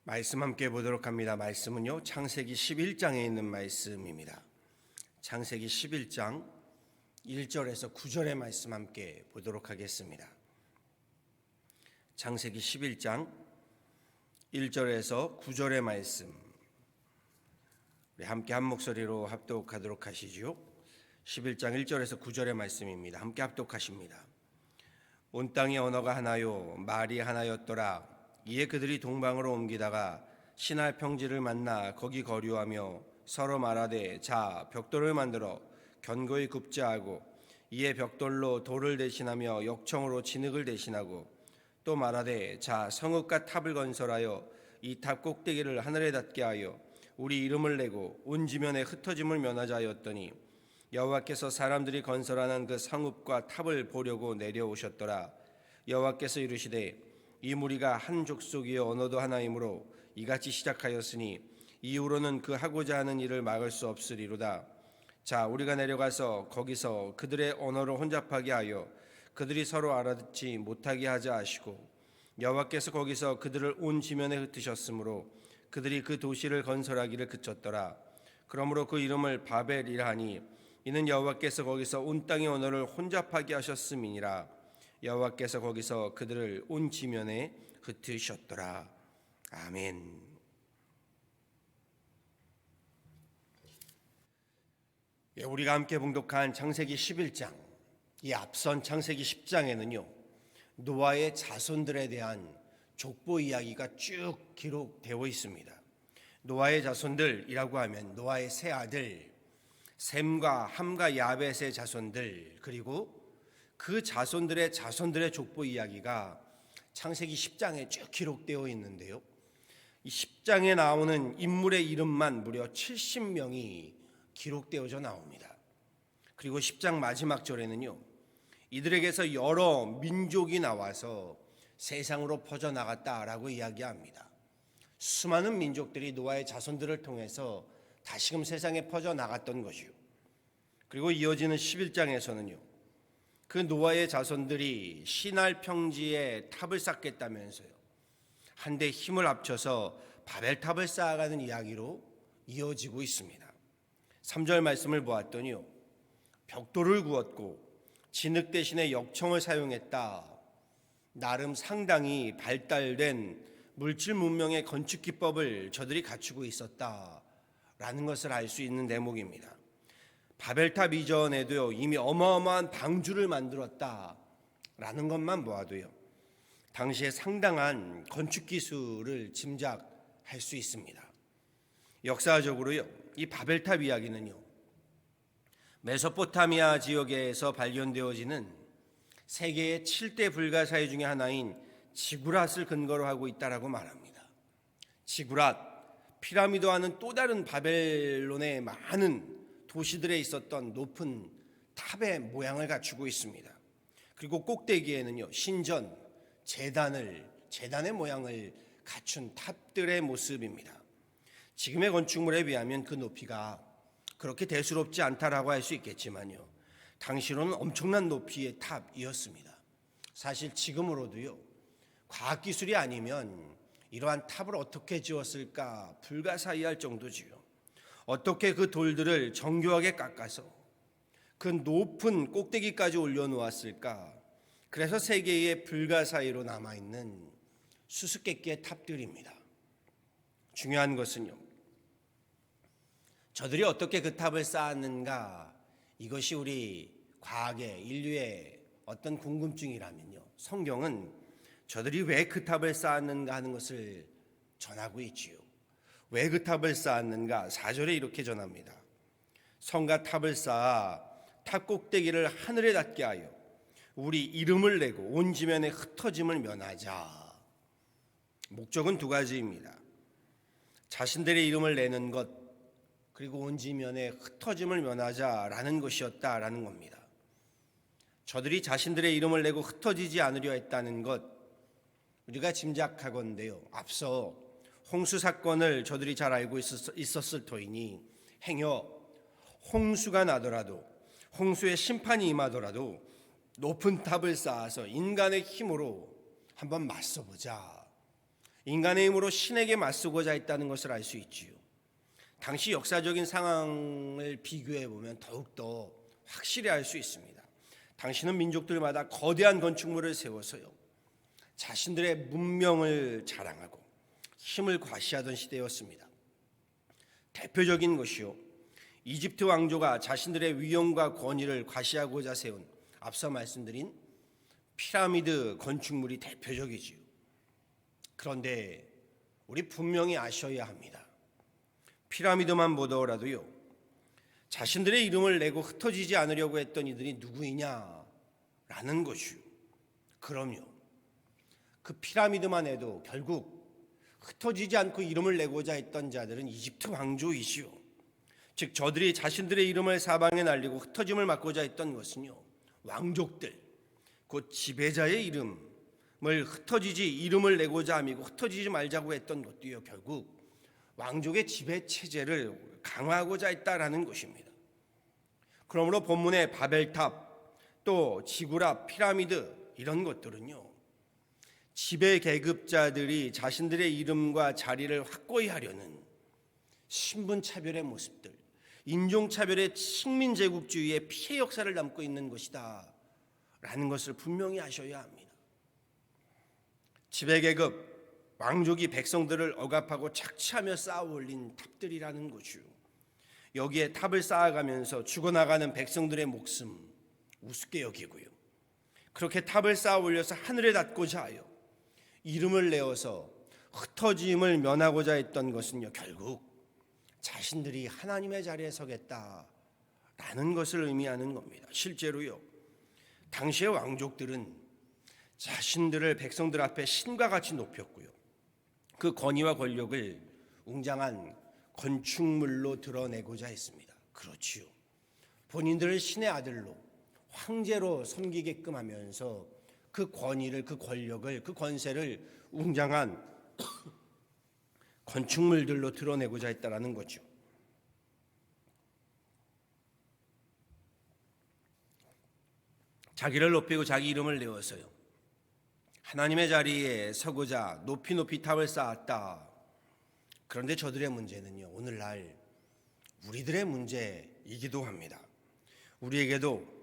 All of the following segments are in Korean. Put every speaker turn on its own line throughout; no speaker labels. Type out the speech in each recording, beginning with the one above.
말씀 함께 보도록 합니다. 말씀은요, 창세기 11장에 있는 말씀입니다. 창세기 11장 1절에서 9절의 말씀 함께 보도록 하겠습니다. 창세기 11장 1절에서 9절의 말씀, 우리 함께 한 목소리로 합독하도록 하시죠. 11장 1절에서 9절의 말씀입니다. 함께 합독하십니다. 온 땅의 언어가 하나요 말이 하나였더라. 이에 그들이 동방으로 옮기다가 신할 평지를 만나 거기 거류하며 서로 말하되 자 벽돌을 만들어 견고히 굽자 하고 이에 벽돌로 돌을 대신하며 역청으로 진흙을 대신하고 또 말하되 자 성읍과 탑을 건설하여 이 탑 꼭대기를 하늘에 닿게 하여 우리 이름을 내고 온 지면에 흩어짐을 면하자 하였더니 여호와께서 사람들이 건설하는 그 성읍과 탑을 보려고 내려오셨더라. 여호와께서 이르시되 이 무리가 한 족속이요 언어도 하나이므로 이같이 시작하였으니 이후로는 그 하고자 하는 일을 막을 수 없으리로다. 자 우리가 내려가서 거기서 그들의 언어를 혼잡하게 하여 그들이 서로 알아듣지 못하게 하자 하시고 여호와께서 거기서 그들을 온 지면에 흩으셨으므로 그들이 그 도시를 건설하기를 그쳤더라. 그러므로 그 이름을 바벨이라 하니 이는 여호와께서 거기서 온 땅의 언어를 혼잡하게 하셨음이니라. 여호와께서 거기서 그들을 온 지면에 흩으셨더라. 아멘. 우리가 함께 봉독한 창세기 11장, 이 앞선 창세기 10장에는요 노아의 자손들에 대한 족보 이야기가 쭉 기록되어 있습니다. 노아의 자손들이라고 하면 노아의 세 아들 셈과 함과 야벳의 자손들, 그리고 그 자손들의 족보 이야기가 창세기 10장에 쭉 기록되어 있는데요, 이 10장에 나오는 인물의 이름만 무려 70명이 기록되어져 나옵니다. 그리고 10장 마지막 절에는요 이들에게서 여러 민족이 나와서 세상으로 퍼져나갔다라고 이야기합니다. 수많은 민족들이 노아의 자손들을 통해서 다시금 세상에 퍼져나갔던 것이요, 그리고 이어지는 11장에서는요 그 노아의 자손들이 시날 평지에 탑을 쌓겠다면서요 한데 힘을 합쳐서 바벨탑을 쌓아가는 이야기로 이어지고 있습니다. 3절 말씀을 보았더니요 벽돌을 구웠고 진흙 대신에 역청을 사용했다. 나름 상당히 발달된 물질 문명의 건축 기법을 저들이 갖추고 있었다라는 것을 알 수 있는 대목입니다. 바벨탑 이전에도요 이미 어마어마한 방주를 만들었다라는 것만 보아도요 당시에 상당한 건축 기술을 짐작할 수 있습니다. 역사적으로요 이 바벨탑 이야기는요 메소포타미아 지역에서 발견되어지는 세계의 7대 불가사의 중에 하나인 지구랏을 근거로 하고 있다라고 말합니다. 지구랏, 피라미드와는 또 다른 바벨론의 많은 도시들에 있었던 높은 탑의 모양을 갖추고 있습니다. 그리고 꼭대기에는요 신전, 제단의 모양을 갖춘 탑들의 모습입니다. 지금의 건축물에 비하면 그 높이가 그렇게 대수롭지 않다라고 할 수 있겠지만요 당시로는 엄청난 높이의 탑이었습니다. 사실 지금으로도요 과학기술이 아니면 이러한 탑을 어떻게 지었을까 불가사의할 정도지요. 어떻게 그 돌들을 정교하게 깎아서 그 높은 꼭대기까지 올려놓았을까. 그래서 세계의 불가사의로 남아있는 수수께끼의 탑들입니다. 중요한 것은요 저들이 어떻게 그 탑을 쌓았는가, 이것이 우리 과학의 인류의 어떤 궁금증이라면요 성경은 저들이 왜 그 탑을 쌓았는가 하는 것을 전하고 있지요. 왜 그 탑을 쌓았는가? 4절에 이렇게 전합니다. 성과 탑을 쌓아 탑 꼭대기를 하늘에 닿게 하여 우리 이름을 내고 온 지면에 흩어짐을 면하자. 목적은 두 가지입니다. 자신들의 이름을 내는 것, 그리고 온 지면에 흩어짐을 면하자라는 것이었다라는 겁니다. 저들이 자신들의 이름을 내고 흩어지지 않으려 했다는 것, 우리가 짐작하건대요 앞서 홍수 사건을 저들이 잘 알고 있었을 터이니 행여 홍수가 나더라도, 홍수의 심판이 임하더라도 높은 탑을 쌓아서 인간의 힘으로 한번 맞서보자, 인간의 힘으로 신에게 맞서고자 했다는 것을 알 수 있지요. 당시 역사적인 상황을 비교해 보면 더욱더 확실히 알 수 있습니다. 당시는 민족들마다 거대한 건축물을 세워서요, 자신들의 문명을 자랑하고 힘을 과시하던 시대였습니다. 대표적인 것이요, 이집트 왕조가 자신들의 위엄과 권위를 과시하고자 세운 앞서 말씀드린 피라미드 건축물이 대표적이지요. 그런데 우리 분명히 아셔야 합니다. 피라미드만 보더라도요, 자신들의 이름을 내고 흩어지지 않으려고 했던 이들이 누구이냐라는 것이요. 그럼요, 그 피라미드만 해도 결국 흩어지지 않고 이름을 내고자 했던 자들은 이집트 왕조이시요, 즉 저들이 자신들의 이름을 사방에 날리고 흩어짐을 막고자 했던 것은요, 왕족들, 곧 지배자의 이름을 이름을 내고자 함이고 흩어지지 말자고 했던 것도요, 결국 왕족의 지배 체제를 강화하고자 했다라는 것입니다. 그러므로 본문의 바벨탑, 또 지구랍, 피라미드 이런 것들은요, 지배 계급자들이 자신들의 이름과 자리를 확고히 하려는 신분차별의 모습들, 인종차별의 식민제국주의의 피해 역사를 담고 있는 것이다 라는 것을 분명히 아셔야 합니다. 지배계급, 왕족이 백성들을 억압하고 착취하며 쌓아 올린 탑들이라는 것이요, 여기에 탑을 쌓아가면서 죽어나가는 백성들의 목숨 우습게 여기고요, 그렇게 탑을 쌓아 올려서 하늘에 닿고자 하여 이름을 내어서 흩어짐을 면하고자 했던 것은요, 결국 자신들이 하나님의 자리에 서겠다라는 것을 의미하는 겁니다. 실제로요, 당시의 왕족들은 자신들을 백성들 앞에 신과 같이 높였고요, 그 권위와 권력을 웅장한 건축물로 드러내고자 했습니다. 그렇지요, 본인들을 신의 아들로 황제로 섬기게끔 하면서 그 권위를, 그 권력을, 그 권세를 웅장한 건축물들로 드러내고자 했다라는 거죠. 자기를 높이고 자기 이름을 내어서요, 하나님의 자리에 서고자 높이 탑을 쌓았다. 그런데 저들의 문제는요, 오늘날 우리들의 문제이기도 합니다. 우리에게도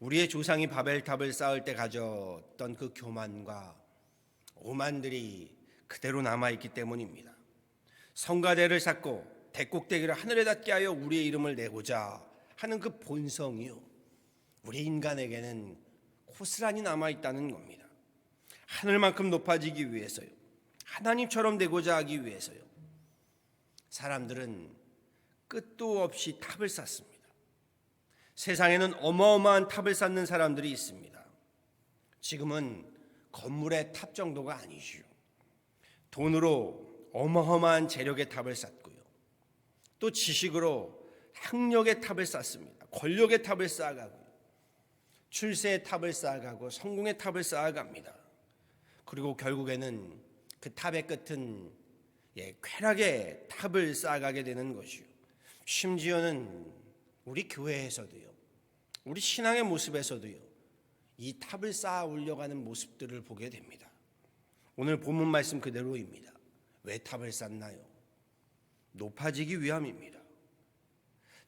우리의 조상이 바벨탑을 쌓을 때 가졌던 그 교만과 오만들이 그대로 남아있기 때문입니다. 성가대를 쌓고 대꼭대기를 하늘에 닿게 하여 우리의 이름을 내고자 하는 그 본성이요, 우리 인간에게는 고스란히 남아있다는 겁니다. 하늘만큼 높아지기 위해서요, 하나님처럼 되고자 하기 위해서요, 사람들은 끝도 없이 탑을 쌓습니다. 세상에는 어마어마한 탑을 쌓는 사람들이 있습니다. 지금은 건물의 탑 정도가 아니지요. 돈으로 어마어마한 재력의 탑을 쌓고요, 또 지식으로 학력의 탑을 쌓습니다. 권력의 탑을 쌓아가고요, 출세의 탑을 쌓아가고 성공의 탑을 쌓아갑니다. 그리고 결국에는 그 탑의 끝은 쾌락의 탑을 쌓아가게 되는 것이요, 심지어는 우리 교회에서도요, 우리 신앙의 모습에서도요, 이 탑을 쌓아 올려가는 모습들을 보게 됩니다. 오늘 본문 말씀 그대로입니다. 왜 탑을 쌓나요? 높아지기 위함입니다.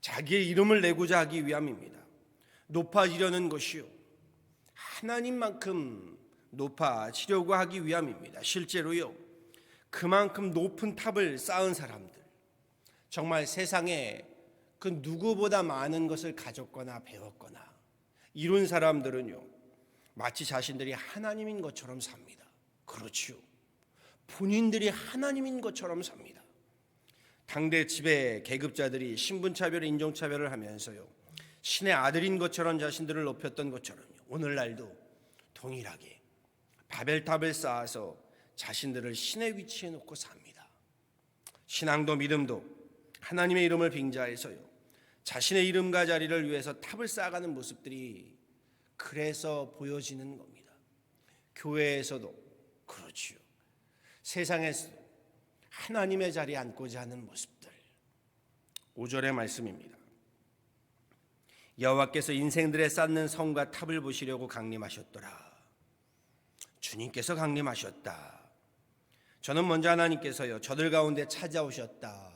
자기의 이름을 내고자 하기 위함입니다. 높아지려는 것이요, 하나님만큼 높아지려고 하기 위함입니다. 실제로요, 그만큼 높은 탑을 쌓은 사람들, 정말 세상에 그 누구보다 많은 것을 가졌거나 배웠거나 이룬 사람들은요, 마치 자신들이 하나님인 것처럼 삽니다. 그렇지요, 본인들이 하나님인 것처럼 삽니다. 당대 지배 계급자들이 신분차별, 인종차별을 하면서요, 신의 아들인 것처럼 자신들을 높였던 것처럼요, 오늘날도 동일하게 바벨탑을 쌓아서 자신들을 신의 위치에 놓고 삽니다. 신앙도 믿음도 하나님의 이름을 빙자해서요, 자신의 이름과 자리를 위해서 탑을 쌓아가는 모습들이 그래서 보여지는 겁니다. 교회에서도 그렇지요, 세상에서도 하나님의 자리에 앉고자 하는 모습들. 5절의 말씀입니다. 여호와께서 인생들의 쌓는 성과 탑을 보시려고 강림하셨더라. 주님께서 강림하셨다. 저는 먼저 하나님께서요 저들 가운데 찾아오셨다,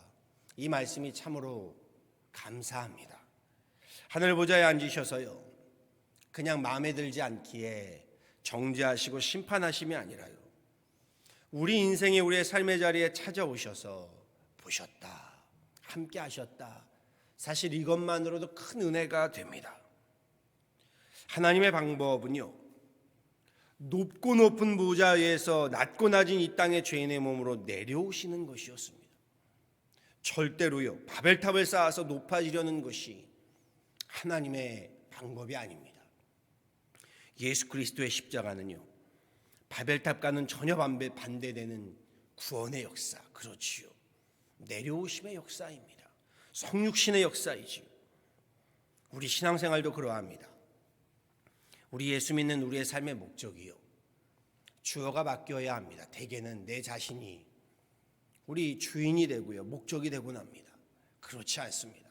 이 말씀이 참으로 감사합니다. 하늘 보좌에 앉으셔서요 그냥 마음에 들지 않기에 정죄하시고 심판하심이 아니라요 우리 인생의 우리의 삶의 자리에 찾아오셔서 보셨다, 함께 하셨다. 사실 이것만으로도 큰 은혜가 됩니다. 하나님의 방법은요 높고 높은 보좌에서 낮고 낮은 이 땅의 죄인의 몸으로 내려오시는 것이었습니다. 절대로요 바벨탑을 쌓아서 높아지려는 것이 하나님의 방법이 아닙니다. 예수 그리스도의 십자가는요 바벨탑과는 전혀 반대되는 구원의 역사, 그렇지요 내려오심의 역사입니다. 성육신의 역사이지요. 우리 신앙생활도 그러합니다. 우리 예수 믿는 우리의 삶의 목적이요 주어가 바뀌어야 합니다. 대개는 내 자신이 우리 주인이 되고요 목적이 되곤 합니다. 그렇지 않습니다.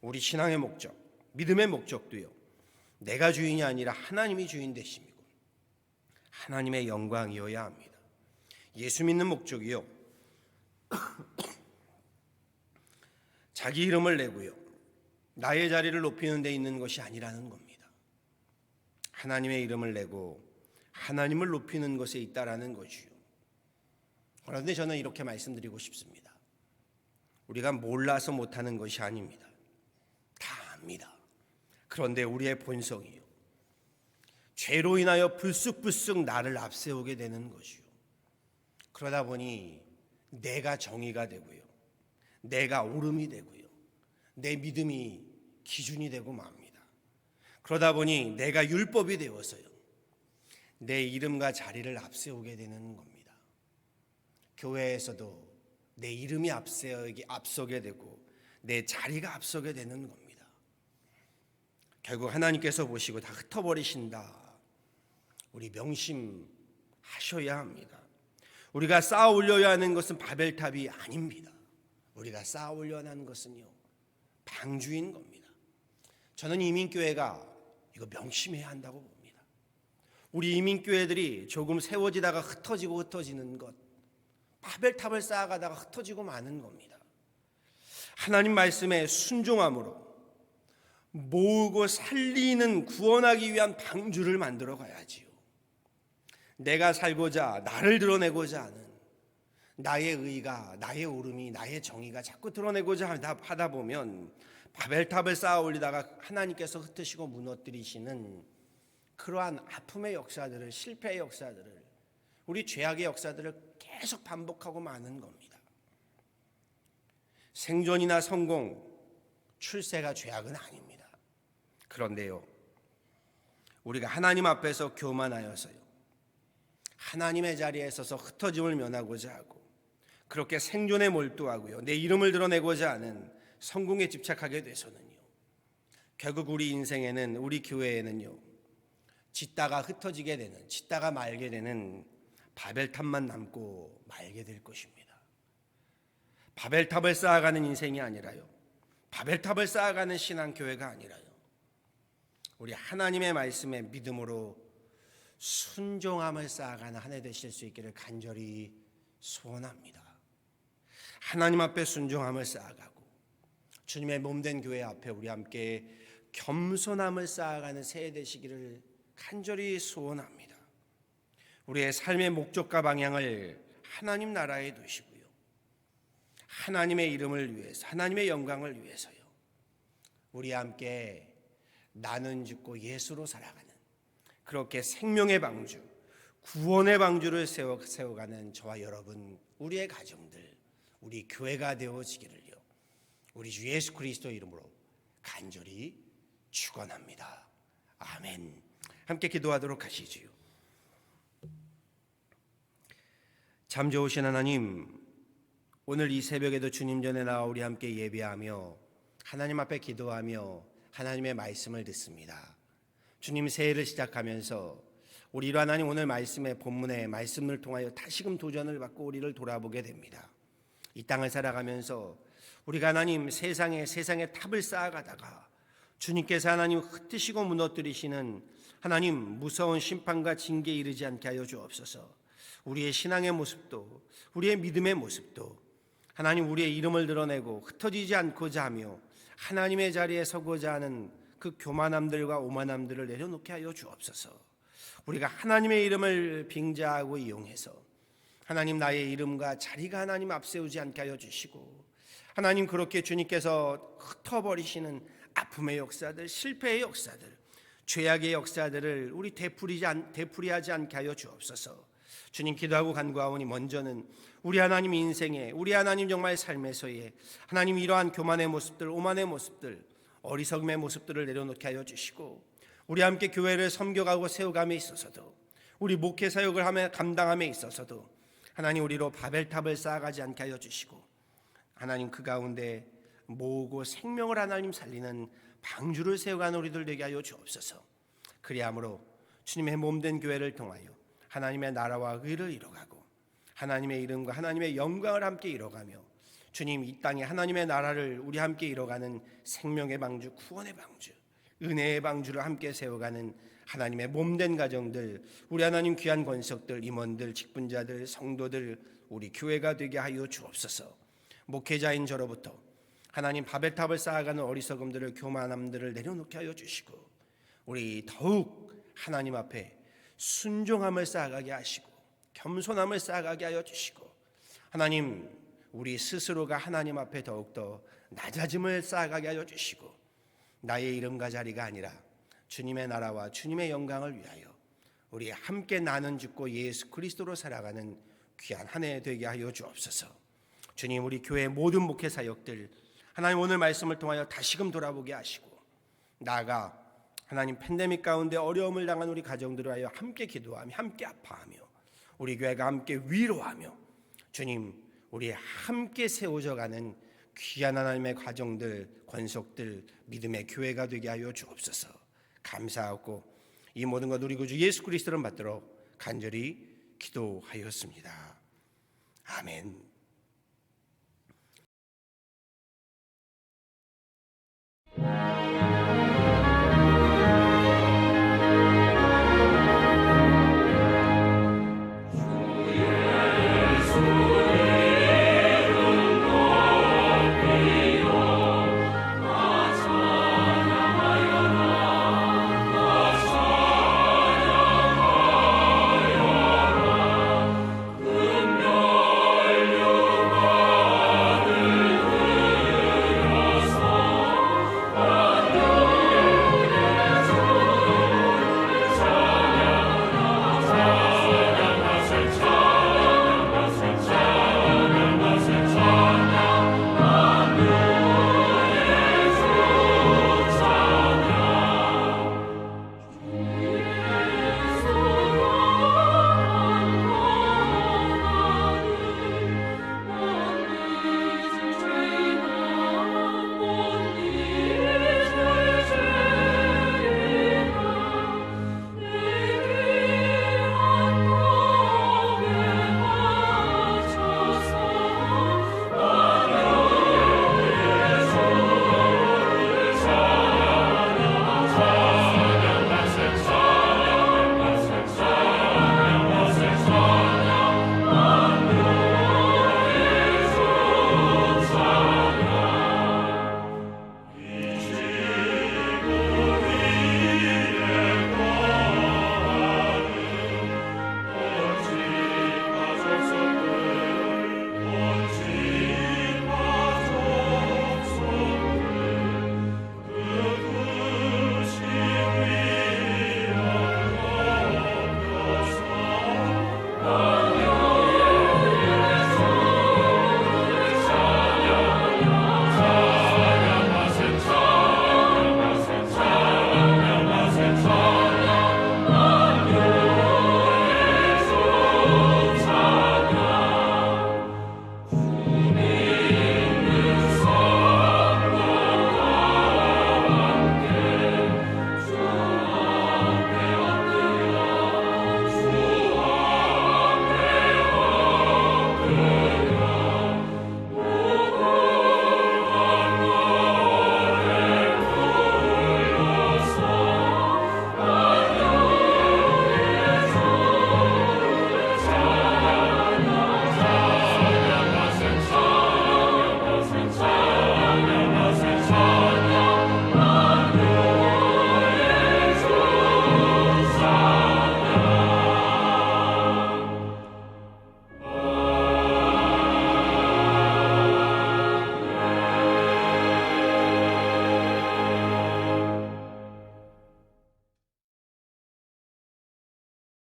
우리 신앙의 목적, 믿음의 목적도요 내가 주인이 아니라 하나님이 주인 되심이고 하나님의 영광이어야 합니다. 예수 믿는 목적이요 자기 이름을 내고요 나의 자리를 높이는 데 있는 것이 아니라는 겁니다. 하나님의 이름을 내고 하나님을 높이는 것에 있다라는 것이요. 그런데 저는 이렇게 말씀드리고 싶습니다. 우리가 몰라서 못하는 것이 아닙니다. 다 압니다. 그런데 우리의 본성이요 죄로 인하여 불쑥불쑥 나를 앞세우게 되는 것이요 그러다 보니 내가 정의가 되고요 내가 옳음이 되고요 내 믿음이 기준이 되고 맙니다. 그러다 보니 내가 율법이 되어서요 내 이름과 자리를 앞세우게 되는 겁니다. 교회에서도 내 이름이 앞서게 되고 내 자리가 앞서게 되는 겁니다. 결국 하나님께서 보시고 다 흩어버리신다. 우리 명심하셔야 합니다. 우리가 쌓아 올려야 하는 것은 바벨탑이 아닙니다. 우리가 쌓아 올려야 하는 것은요 방주인 겁니다. 저는 이민교회가 이거 명심해야 한다고 봅니다. 우리 이민교회들이 조금 세워지다가 흩어지는 것, 바벨탑을 쌓아가다가 흩어지고 마는 겁니다. 하나님 말씀에 순종함으로 모으고 살리는 구원하기 위한 방주를 만들어 가야지요. 내가 살고자 나를 드러내고자 하는 나의 의가, 나의 옳음이, 나의 정의가 자꾸 드러내고자 하다 보면 바벨탑을 쌓아 올리다가 하나님께서 흩으시고 무너뜨리시는 그러한 아픔의 역사들을, 실패의 역사들을, 우리 죄악의 역사들을 계속 반복하고 마는 겁니다. 생존이나 성공, 출세가 죄악은 아닙니다. 그런데요 우리가 하나님 앞에서 교만하여서요 하나님의 자리에 서서 흩어짐을 면하고자 하고 그렇게 생존에 몰두하고요 내 이름을 드러내고자 하는 성공에 집착하게 돼서는요 결국 우리 인생에는, 우리 교회에는요 짓다가 흩어지게 되는, 짓다가 말게 되는 바벨탑만 남고 말게 될 것입니다. 바벨탑을 쌓아가는 인생이 아니라요 바벨탑을 쌓아가는 신앙교회가 아니라요 우리 하나님의 말씀에 믿음으로 순종함을 쌓아가는 한 해 되실 수 있기를 간절히 소원합니다. 하나님 앞에 순종함을 쌓아가고 주님의 몸된 교회 앞에 우리 함께 겸손함을 쌓아가는 새해 되시기를 간절히 소원합니다. 우리의 삶의 목적과 방향을 하나님 나라에 두시고요 하나님의 이름을 위해서, 하나님의 영광을 위해서요 우리 함께 나는 죽고 예수로 살아가는 그렇게 생명의 방주, 구원의 방주를 세워가는 저와 여러분, 우리의 가정들, 우리 교회가 되어지기를요 우리 주 예수 그리스도 이름으로 간절히 축원합니다. 아멘. 함께 기도하도록 하시지요. 참 좋으신 하나님, 오늘 이 새벽에도 주님 전에 나와 우리 함께 예배하며 하나님 앞에 기도하며 하나님의 말씀을 듣습니다. 주님, 새해를 시작하면서 우리로 하나님 오늘 말씀의 본문의 말씀을 통하여 다시금 도전을 받고 우리를 돌아보게 됩니다. 이 땅을 살아가면서 우리가 하나님 세상에 탑을 쌓아가다가 주님께서 하나님 흩으시고 무너뜨리시는 하나님 무서운 심판과 징계에 이르지 않게 하여 주옵소서. 우리의 신앙의 모습도 우리의 믿음의 모습도 하나님 우리의 이름을 드러내고 흩어지지 않고자 하며 하나님의 자리에 서고자 하는 그 교만함들과 오만함들을 내려놓게 하여 주옵소서. 우리가 하나님의 이름을 빙자하고 이용해서 하나님 나의 이름과 자리가 하나님 앞세우지 않게 하여 주시고 하나님 그렇게 주님께서 흩어버리시는 아픔의 역사들, 실패의 역사들, 죄악의 역사들을 우리 되풀이하지 않게 하여 주옵소서. 주님 기도하고 간구하오니 먼저는 우리 하나님 인생에 우리 하나님 정말 삶에서의 하나님 이러한 교만의 모습들, 오만의 모습들, 어리석음의 모습들을 내려놓게 하여 주시고 우리 함께 교회를 섬겨가고 세워감에 있어서도 우리 목회 사역을 하며 감당함에 있어서도 하나님 우리로 바벨탑을 쌓아가지 않게 하여 주시고 하나님 그 가운데 모으고 생명을 하나님 살리는 방주를 세워가는 우리들 되게 하여 주옵소서. 그리함으로 주님의 몸된 교회를 통하여 하나님의 나라와 의를 이뤄가고 하나님의 이름과 하나님의 영광을 함께 이뤄가며 주님 이 땅에 하나님의 나라를 우리 함께 이뤄가는 생명의 방주, 구원의 방주, 은혜의 방주를 함께 세워가는 하나님의 몸된 가정들, 우리 하나님 귀한 권석들, 임원들, 직분자들, 성도들, 우리 교회가 되게 하여 주옵소서. 목회자인 저로부터 하나님 바벨탑을 쌓아가는 어리석음들을, 교만함들을 내려놓게 하여 주시고 우리 더욱 하나님 앞에 순종함을 쌓아가게 하시고 겸손함을 쌓아가게 하여 주시고 하나님 우리 스스로가 하나님 앞에 더욱더 낮아짐을 쌓아가게 하여 주시고 나의 이름과 자리가 아니라 주님의 나라와 주님의 영광을 위하여 우리 함께 나는 죽고 예수 그리스도로 살아가는 귀한 한 해 되게 하여 주옵소서. 주님 우리 교회 모든 목회 사역들 하나님 오늘 말씀을 통하여 다시금 돌아보게 하시고 나아가 하나님 팬데믹 가운데 어려움을 당한 우리 가정들을 하여 함께 기도하며 함께 아파하며 우리 교회가 함께 위로하며 주님 우리 함께 세워져가는 귀한 하나님의 가정들, 권속들, 믿음의 교회가 되게 하여 주옵소서. 감사하고 이 모든 것 우리 구주 예수 그리스도를 받들어 간절히 기도하였습니다. 아멘.